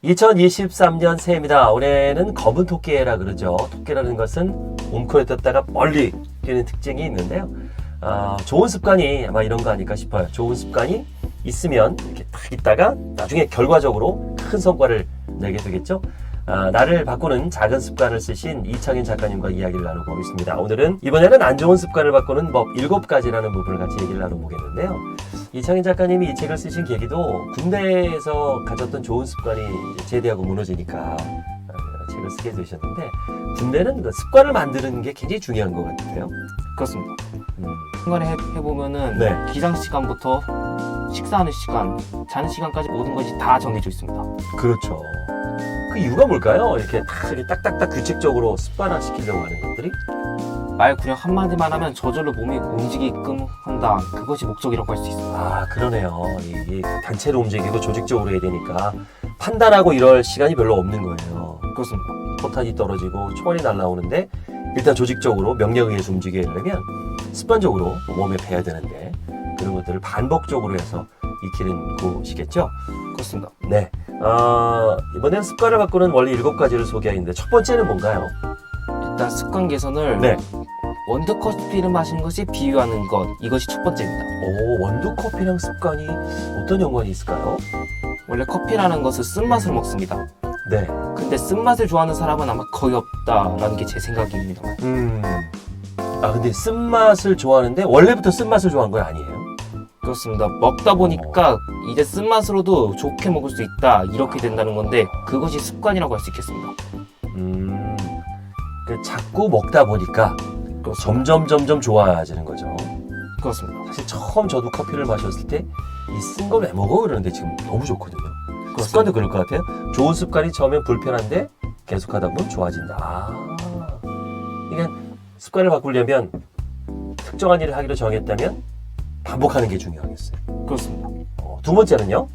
2023년 새해입니다. 올해는 검은 토끼해라 그러죠. 토끼라는 것은 웅크려 떴다가 멀리 뛰는 특징이 있는데요. 좋은 습관이 아마 이런 거 아닐까 싶어요. 좋은 습관이 있으면 이렇게 딱 있다가 나중에 결과적으로 큰 성과를 내게 되겠죠. 나를 바꾸는 작은 습관을 쓰신 이창인 작가님과 이야기를 나누고 있습니다. 오늘은 이번에는 안 좋은 습관을 바꾸는 법 7가지라는 부분을 같이 얘기를 나눠보겠는데요. 이창인 작가님이 이 책을 쓰신 계기도 군대에서 가졌던 좋은 습관이 제대하고 무너지니까 책을 쓰게 되셨는데, 군대는 그 습관을 만드는 게 굉장히 중요한 것 같아요. 그렇습니다. 생각을 해보면은 네. 기상 시간부터 식사하는 시간, 자는 시간까지 모든 것이 다 정해져 있습니다. 그렇죠. 그 이유가 뭘까요? 이렇게 딱딱딱 규칙적으로 습관화 시키려고 하는 것들이? 말 그냥 한마디만 하면 저절로 몸이 움직이게끔 한다. 그것이 목적이라고 할 수 있습니다. 그러네요. 이게 단체로 움직이고 조직적으로 해야 되니까 판단하고 이럴 시간이 별로 없는 거예요. 그렇습니다. 포탄이 떨어지고 총알이 날아오는데 일단 조직적으로 명령에 의해서 움직이려면 습관적으로 몸에 배야 되는데, 그런 것들을 반복적으로 해서 익히는 곳이겠죠? 그렇습니다. 네. 이번에는 습관을 바꾸는 원리 7가지를 소개하는데, 첫 번째는 뭔가요? 일단 습관 개선을 네. 원두커피를 마시는 것이 비유하는 것, 이것이 첫 번째입니다. 원두커피랑 습관이 어떤 연관이 있을까요? 원래 커피라는 것은 쓴맛을 먹습니다. 네. 근데 쓴맛을 좋아하는 사람은 아마 거의 없다라는 게 제 생각입니다. 근데 쓴맛을 좋아하는데 원래부터 쓴맛을 좋아한 건 아니에요? 그렇습니다. 먹다 보니까 이제 쓴맛으로도 좋게 먹을 수 있다, 이렇게 된다는 건데, 그것이 습관이라고 할 수 있겠습니다. 자꾸 먹다 보니까 점점 좋아지는 거죠. 그렇습니다. 사실 처음 저도 커피를 마셨을 때 이 쓴 걸 왜 먹어? 그러는데 지금 너무 좋거든요. 습관도 그럴 것 같아요. 좋은 습관이 처음엔 불편한데 계속 하다 보면 좋아진다. 그러니까 습관을 바꾸려면 특정한 일을 하기로 정했다면 반복하는 게 중요하겠어요. 그렇습니다. 두 번째는요?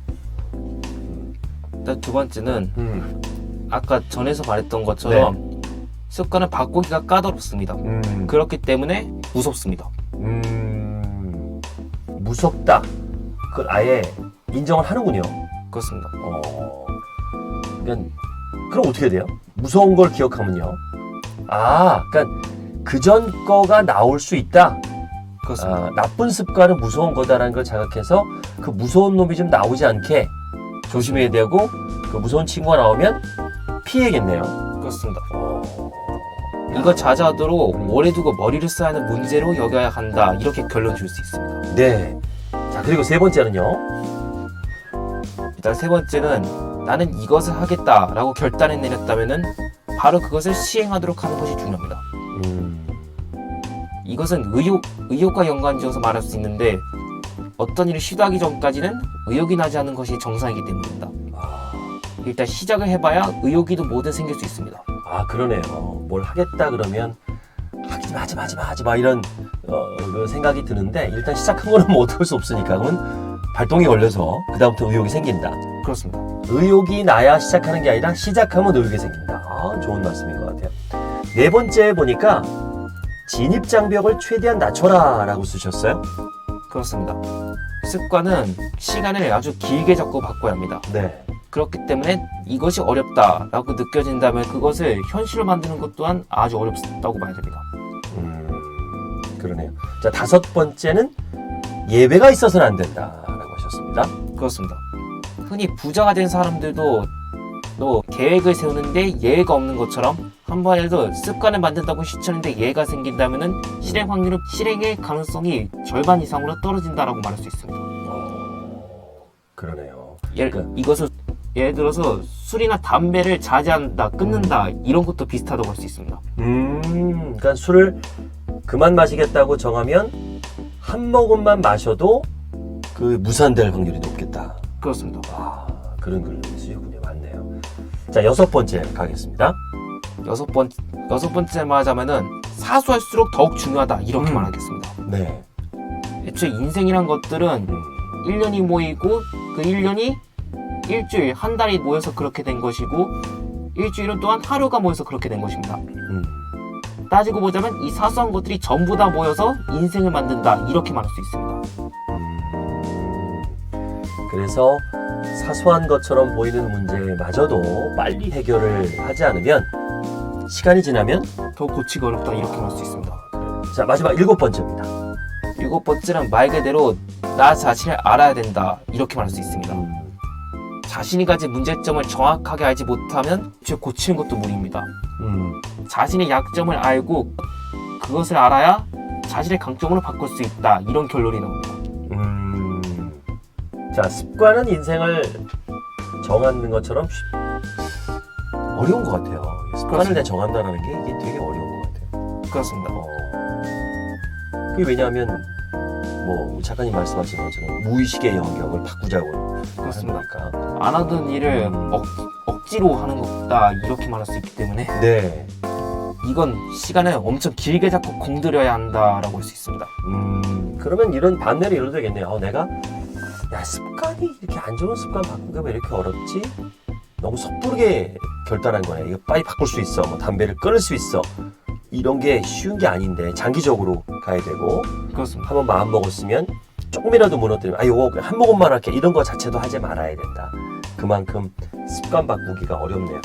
일단 두 번째는 아까 전에서 말했던 것처럼 습관을 바꾸기가 까다롭습니다. 그렇기 때문에 무섭습니다. 무섭다. 그걸 아예 인정을 하는군요. 그렇습니다. 그러니까 그럼 어떻게 돼요? 무서운 걸 기억하면요. 그러니까 그전 거가 나올 수 있다. 그렇습니다. 나쁜 습관은 무서운 거다라는 걸 자각해서 그 무서운 놈이 좀 나오지 않게 조심해야 되고, 그 무서운 친구가 나오면 피해야겠네요. 그렇습니다. 이거 자제하도록 오래 두고 머리를 써야 하는 문제로 여겨야 한다, 이렇게 결론 줄 수 있습니다. 네. 자, 그리고 세 번째는요. 일단 세 번째는 나는 이것을 하겠다라고 결단을 내렸다면은 바로 그것을 시행하도록 하는 것이 중요합니다. 이것은 의욕과 연관지어서 말할 수 있는데, 어떤 일을 시도하기 전까지는 의욕이 나지 않은 것이 정상이기 때문입니다. 일단 시작을 해봐야 의욕이도 뭐든 생길 수 있습니다. 그러네요. 뭘 하겠다 그러면 하지 마 이런 그 생각이 드는데, 일단 시작한 거는 뭐 어쩔 수 없으니까 그러면 발동이 걸려서 그 다음부터 의욕이 생긴다. 그렇습니다. 의욕이 나야 시작하는 게 아니라 시작하면 의욕이 생긴다. 좋은 말씀인 것 같아요. 네 번째 보니까 진입장벽을 최대한 낮춰라 라고 쓰셨어요. 그렇습니다. 습관은 시간을 아주 길게 잡고 바꿔야 합니다. 네. 그렇기 때문에 이것이 어렵다라고 느껴진다면 그것을 현실로 만드는 것 또한 아주 어렵다고 봐야 됩니다. 그러네요. 자, 다섯 번째는 예외가 있어서는 안 된다라고 하셨습니다. 그렇습니다. 흔히 부자가 된 사람들도 또 계획을 세우는데 예외가 없는 것처럼, 한 번에도 습관을 만든다고 시쳤는데 예외가 생긴다면은 실행의 가능성이 절반 이상으로 떨어진다라고 말할 수 있습니다. 그러네요. 이것을 예를 들어서 술이나 담배를 자제한다, 끊는다, 이런 것도 비슷하다고 할 수 있습니다. 그러니까 술을 그만 마시겠다고 정하면 한 모금만 마셔도 그 무산될 확률이 높겠다. 그렇습니다. 그런 글을 쓰셨군요. 맞네요. 자, 여섯 번째 가겠습니다. 여섯 번째 말하자면은 사소할수록 더욱 중요하다, 이렇게 말하겠습니다. 네. 애초에 인생이란 것들은 1년이 모이고 그 1년이 일주일, 한 달이 모여서 그렇게 된 것이고, 일주일은 또한 하루가 모여서 그렇게 된 것입니다. 따지고 보자면 이 사소한 것들이 전부 다 모여서 인생을 만든다, 이렇게 말할 수 있습니다. 그래서 사소한 것처럼 보이는 문제마저도 빨리 해결을 하지 않으면 시간이 지나면 더 고치기 어렵다 이렇게 말 수 있습니다. 자 마지막 7번째입니다. 7번째는 말 그대로 나 자신을 알아야 된다 이렇게 말할 수 있습니다. 자신이 가진 문제점을 정확하게 알지 못하면 애초에 고치는 것도 무리입니다. 자신의 약점을 알고 그것을 알아야 자신의 강점으로 바꿀 수 있다 이런 결론이 나옵니다. 자 습관은 인생을 정하는 것처럼 어려운 것 같아요. 습관을 내가 정한다는 게 이게 되게 어려운 것 같아요. 그렇습니다. 그게 왜냐하면 뭐 작가님 말씀하신 것처럼 무의식의 영역을 바꾸자고 그렇습니다. 하는 거니까. 안 하던 일을 억지로 하는 것다 이렇게 말할 수 있기 때문에 네. 이건 시간을 엄청 길게 잡고 공들여야 한다라고 할 수 있습니다. 그러면 이런 반대로 이래도 되겠네요. 내가 야 습관이 이렇게 안 좋은 습관 바꾸기가 왜 이렇게 어렵지? 너무 섣부르게 결단한 거네. 이거 빨리 바꿀 수 있어. 뭐 담배를 끊을 수 있어. 이런 게 쉬운 게 아닌데 장기적으로 가야 되고 그렇습니다. 한번 마음 먹었으면 조금이라도 무너뜨리면 아 이거 한 모금만 할게 이런 거 자체도 하지 말아야 된다. 그만큼 습관 바꾸기가 어렵네요.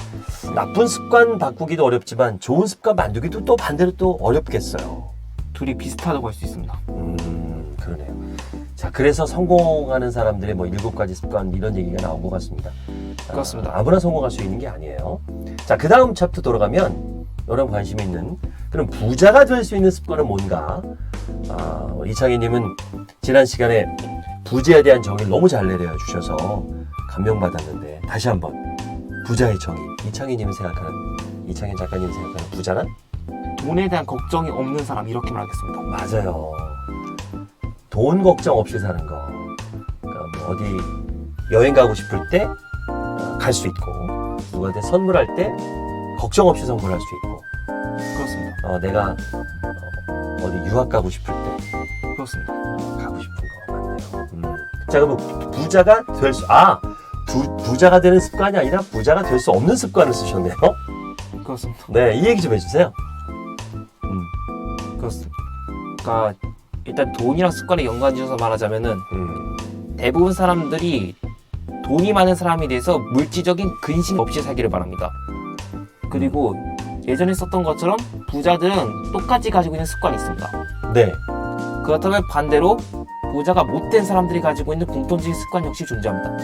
나쁜 습관 바꾸기도 어렵지만 좋은 습관 만들기도 또 반대로 또 어렵겠어요. 둘이 비슷하다고 할 수 있습니다. 그러네요. 자, 그래서 성공하는 사람들의 뭐 7가지 습관 이런 얘기가 나온 것 같습니다. 그렇습니다. 아무나 성공할 수 있는 게 아니에요. 자, 그 다음 챕터 돌아가면 여러분 관심이 있는 그럼 부자가 될 수 있는 습관은 뭔가? 이창희님은 지난 시간에 부자에 대한 정의를 너무 잘 내려주셔서 감명받았는데 다시 한번 부자의 정의. 이창희 작가님이 생각하는 부자는? 돈에 대한 걱정이 없는 사람 이렇게 말하겠습니다. 맞아요. 돈 걱정 없이 사는 거. 그러니까 뭐 어디 여행 가고 싶을 때 갈 수 있고 누구한테 선물할 때 걱정 없이 선물할 수 있고 그렇습니다. 내가 어디 유학 가고 싶을 때 그렇습니다. 가고 싶은 거 맞네요. 자 그럼 부자가 될 수 부자가 되는 습관이 아니라 부자가 될 수 없는 습관을 쓰셨네요. 그렇습니다. 네, 이 얘기 좀 해주세요. 그렇습니다. 그러니까 일단 돈이랑 습관에 연관지어서 말하자면은 대부분 사람들이 돈이 많은 사람에 대해서 물질적인 근심 없이 살기를 바랍니다. 그리고 예전에 썼던 것처럼 부자들은 똑같이 가지고 있는 습관이 있습니다. 네. 그렇다면 반대로 부자가 못된 사람들이 가지고 있는 공통적인 습관 역시 존재합니다.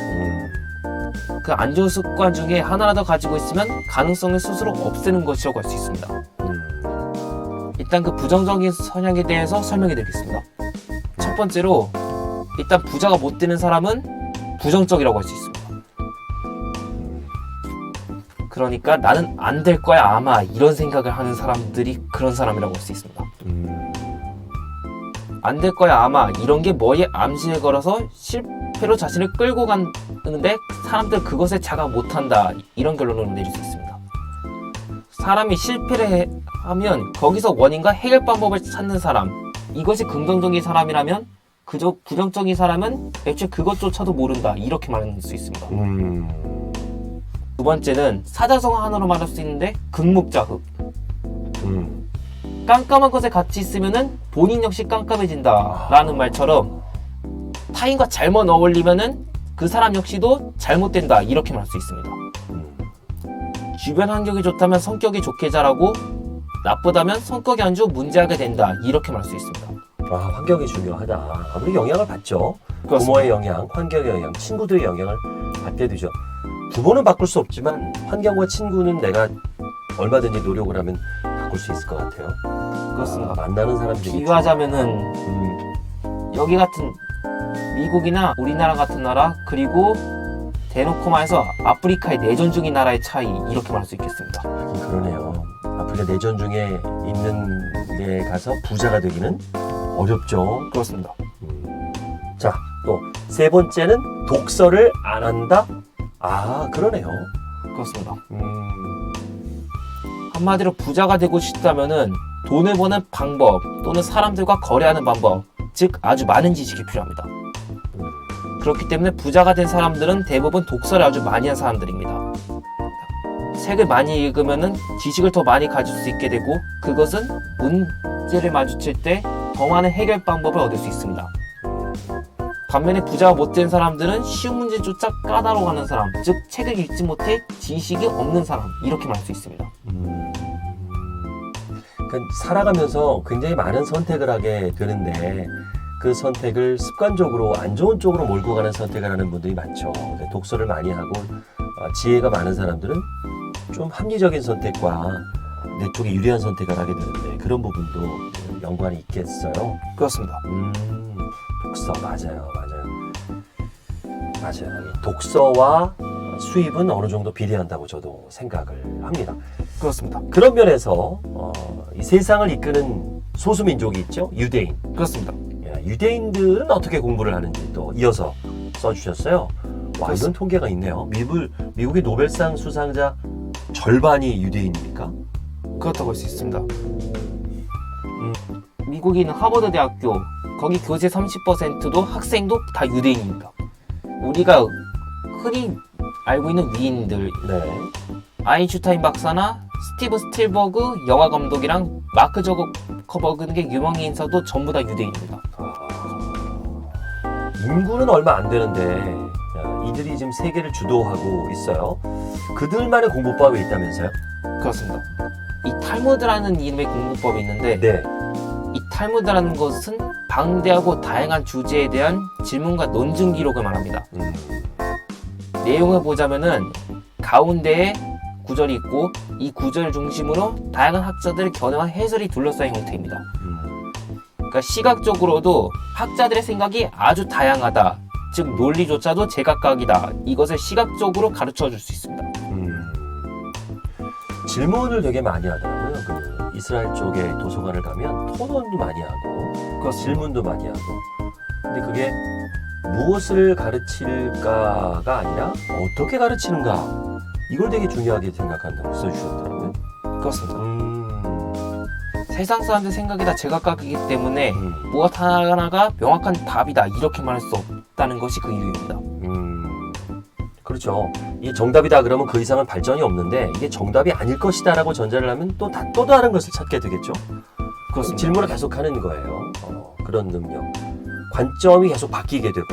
그 안 좋은 습관 중에 하나라도 가지고 있으면 가능성을 스스로 없애는 것이라고 할 수 있습니다. 일단 그 부정적인 성향에 대해서 설명해 드리겠습니다. 첫 번째로 일단 부자가 못 되는 사람은 부정적이라고 할 수 있습니다. 그러니까 나는 안 될 거야 아마 이런 생각을 하는 사람들이 그런 사람이라고 할 수 있습니다. 안 될 거야 아마 이런 게 머리에 암시를 걸어서 실패로 자신을 끌고 가는데 사람들 그것에 자각 못한다 이런 결론을 내릴 수 있습니다. 사람이 실패를 하면 거기서 원인과 해결 방법을 찾는 사람, 이것이 긍정적인 사람이라면 그저 부정적인 사람은 애초에 그것조차도 모른다 이렇게 말할 수 있습니다. 두 번째는 사자성어로 말할 수 있는데 극묵자흑. 깜깜한 것에 같이 있으면은 본인 역시 깜깜해진다 라는 말처럼 타인과 잘못 어울리면은 그 사람 역시도 잘못된다 이렇게 말할 수 있습니다. 주변 환경이 좋다면 성격이 좋게 자라고 나쁘다면 성격이 안 좋아 문제하게 된다 이렇게 말할 수 있습니다. 환경이 중요하다. 아무리 영향을 받죠. 그렇습니다. 부모의 영향, 환경의 영향, 친구들의 영향을 받게 되죠. 부모는 바꿀 수 없지만 환경과 친구는 내가 얼마든지 노력을 하면 바꿀 수 있을 것 같아요. 그렇습니다. 만나는 사람들이 비교하자면은 여기 같은 미국이나 우리나라 같은 나라 그리고 대놓고 말해서 아프리카의 내전 중인 나라의 차이 이렇게 말할 수 있겠습니다. 그러네요. 아프리카 내전 중에 있는 데 가서 부자가 되기는 어렵죠. 그렇습니다. 자, 또 세 번째는 독서를 안 한다? 그러네요. 그렇습니다. 한마디로 부자가 되고 싶다면은 돈을 버는 방법 또는 사람들과 거래하는 방법, 즉 아주 많은 지식이 필요합니다. 그렇기 때문에 부자가 된 사람들은 대부분 독서를 아주 많이 한 사람들입니다. 책을 많이 읽으면은 지식을 더 많이 가질 수 있게 되고 그것은 문제를 마주칠 때 더 많은 해결 방법을 얻을 수 있습니다. 반면에 부자가 못된 사람들은 쉬운 문제조차 까다로워하는 사람, 즉 책을 읽지 못해 지식이 없는 사람, 이렇게 말할 수 있습니다. 그러니까 살아가면서 굉장히 많은 선택을 하게 되는데 그 선택을 습관적으로 안 좋은 쪽으로 몰고 가는 선택을 하는 분들이 많죠. 그러니까 독서를 많이 하고 지혜가 많은 사람들은 좀 합리적인 선택과 내 쪽에 유리한 선택을 하게 되는데 그런 부분도 연관이 있겠어요. 그렇습니다. 독서 맞아요. 이 독서와 수입은 어느 정도 비례한다고 저도 생각을 합니다. 그렇습니다. 그런 면에서 이 세상을 이끄는 소수민족이 있죠. 유대인. 그렇습니다. 유대인들은 어떻게 공부를 하는지 또 이어서 써주셨어요. 와, 이런 통계가 있네요. 미국의 노벨상 수상자 절반이 유대인입니까? 그렇다고 할 수 있습니다. 미국에 있는 하버드 대학교 거기 교재 30%도 학생도 다 유대인입니다. 우리가 흔히 알고 있는 위인들 네. 아인슈타인 박사나 스티브 스틸버그 영화 감독이랑 마크 저커버그 등의 유명 인사도 전부 다 유대인입니다. 인구는 얼마 안 되는데 이들이 지금 세계를 주도하고 있어요. 그들만의 공부법이 있다면서요? 그렇습니다. 이 탈무드라는 이름의 공부법이 있는데 네. 이 탈무드라는 것은 방대하고 다양한 주제에 대한 질문과 논증 기록을 말합니다. 내용을 보자면은 가운데에 구절이 있고 이 구절을 중심으로 다양한 학자들의 견해와 해설이 둘러싸인 형태입니다. 그러니까 시각적으로도 학자들의 생각이 아주 다양하다. 즉 논리조차도 제각각이다. 이것을 시각적으로 가르쳐 줄 수 있습니다. 질문을 되게 많이 하더라고요. 그 이스라엘 쪽에 도서관을 가면 토론도 많이 하고 질문도 많이 하고. 근데 그게 무엇을 가르칠까가 아니라 어떻게 가르치는가, 이걸 되게 중요하게 생각한다고 써주셨더라고요. 그렇습니다. 세상 사람들 생각이 다 제각각이기 때문에 무엇 하나가 명확한 답이다 이렇게 말할 수 없다는 것이 그 이유입니다. 그렇죠. 이게 정답이다 그러면 그 이상은 발전이 없는데 이게 정답이 아닐 것이다 라고 전제를 하면 또 다른 것을 찾게 되겠죠. 그렇습니다. 질문을 계속하는 거예요. 그런 능력. 관점이 계속 바뀌게 되고.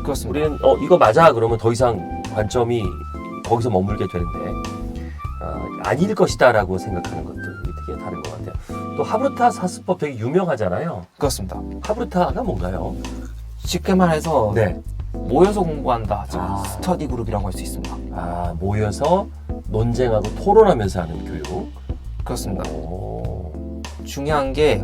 그렇습니다. 우리는 이거 맞아 그러면 더 이상 관점이 거기서 머물게 되는데 아닐 것이다 라고 생각하는 것들이 되게 다른 것 같아요. 또 하브르타 사스법 되게 유명하잖아요. 그렇습니다. 하브르타가 뭔가요? 쉽게 말해서 네. 모여서 공부한다. 즉 스터디 그룹이라고 할 수 있습니다. 모여서 논쟁하고 토론하면서 하는 교육. 그렇습니다. 오. 중요한 게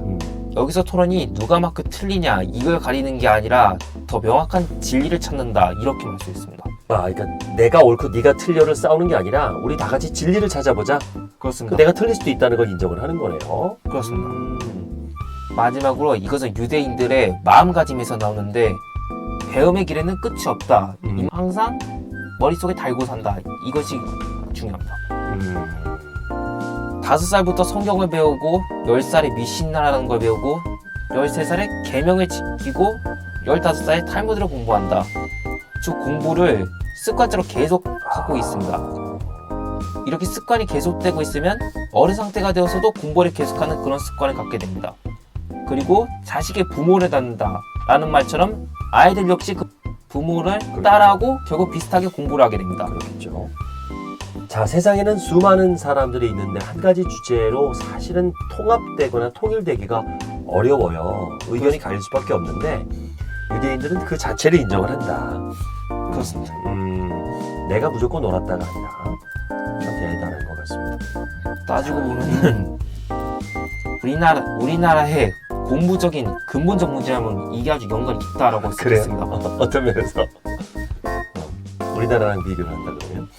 여기서 토론이 누가 맞고 틀리냐 이걸 가리는 게 아니라 더 명확한 진리를 찾는다 이렇게 말 수 있습니다. 그러니까 내가 옳고 네가 틀려를 싸우는 게 아니라 우리 다 같이 진리를 찾아보자. 그렇습니다. 내가 틀릴 수도 있다는 걸 인정을 하는 거네요. 그렇습니다. 마지막으로 이것은 유대인들의 마음가짐에서 나오는데 배움의 길에는 끝이 없다. 항상 머릿속에 달고 산다. 이것이 중요합니다. 5살부터 성경을 배우고 10살에 미신나라는 걸 배우고 13살에 계명을 지키고 15살에 탈무드를 공부한다. 즉 공부를 습관적으로 계속 하고 있습니다. 이렇게 습관이 계속되고 있으면 어른 상태가 되어서도 공부를 계속하는 그런 습관을 갖게 됩니다. 그리고 자식의 부모를 닮는다 라는 말처럼 아이들 역시 그 부모를 따라하고 결국 비슷하게 공부를 하게 됩니다. 그렇겠죠. 자, 세상에는 수많은 사람들이 있는데 한 가지 주제로 사실은 통합되거나 통일되기가 어려워요. 의견이 갈릴 수밖에 없는데 유대인들은 그 자체를 인정을 한다. 그렇습니다. 내가 무조건 옳았다가 아니라 참 대단한 것 같습니다. 따지고 보면 우리나라의 공부적인 근본적 문제라면 이게 아주 연관이 깊다라고 할 수 그래요? 있습니다. 어떤 면에서 우리나라랑 비교를 한다 그러면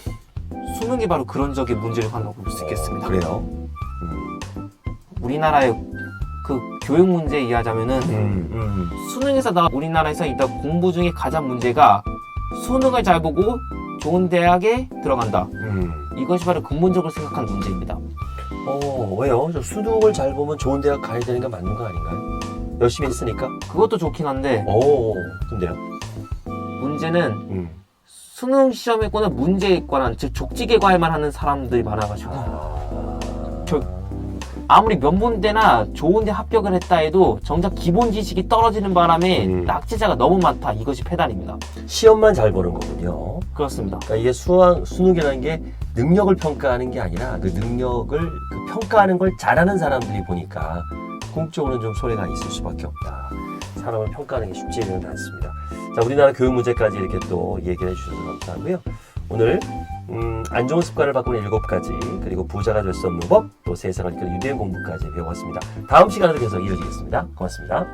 수능이 바로 그런 적의 문제를 한다고 볼 수 있겠습니다. 그래요? 우리나라의 그 교육 문제 이해하자면은 수능에서 우리나라에서 일단 공부 중에 가장 문제가 수능을 잘 보고 좋은 대학에 들어간다. 이것이 바로 근본적으로 생각하는 문제입니다. 왜요? 저 수능을 잘 보면 좋은 대학 가야 되는 게 맞는 거 아닌가요? 열심히 했으니까? 그것도 좋긴 한데 근데요? 문제는 수능 시험에 관한 문제에 관한 즉 족지개 과외만 하는 사람들이 많아가지고 아무리 명문대나 좋은데 합격을 했다 해도 정작 기본 지식이 떨어지는 바람에 낙제자가 너무 많다. 이것이 패단입니다. 시험만 잘 보는 거군요. 그렇습니다. 그러니까 이게 수능이라는 게 능력을 평가하는 게 아니라 그 능력을 평가하는 걸 잘하는 사람들이 보니까 궁극적으로는 좀 소외가 있을 수밖에 없다. 사람을 평가하는 게 쉽지는 않습니다. 자, 우리나라 교육 문제까지 이렇게 또 얘기를 해주셔서 감사하고요. 오늘 안 좋은 습관을 바꾸는 7가지, 그리고 부자가 될 수 없는 법, 또 세상을 이끄는 유대인 공부까지 배워봤습니다. 다음 시간에도 계속 이어지겠습니다. 고맙습니다.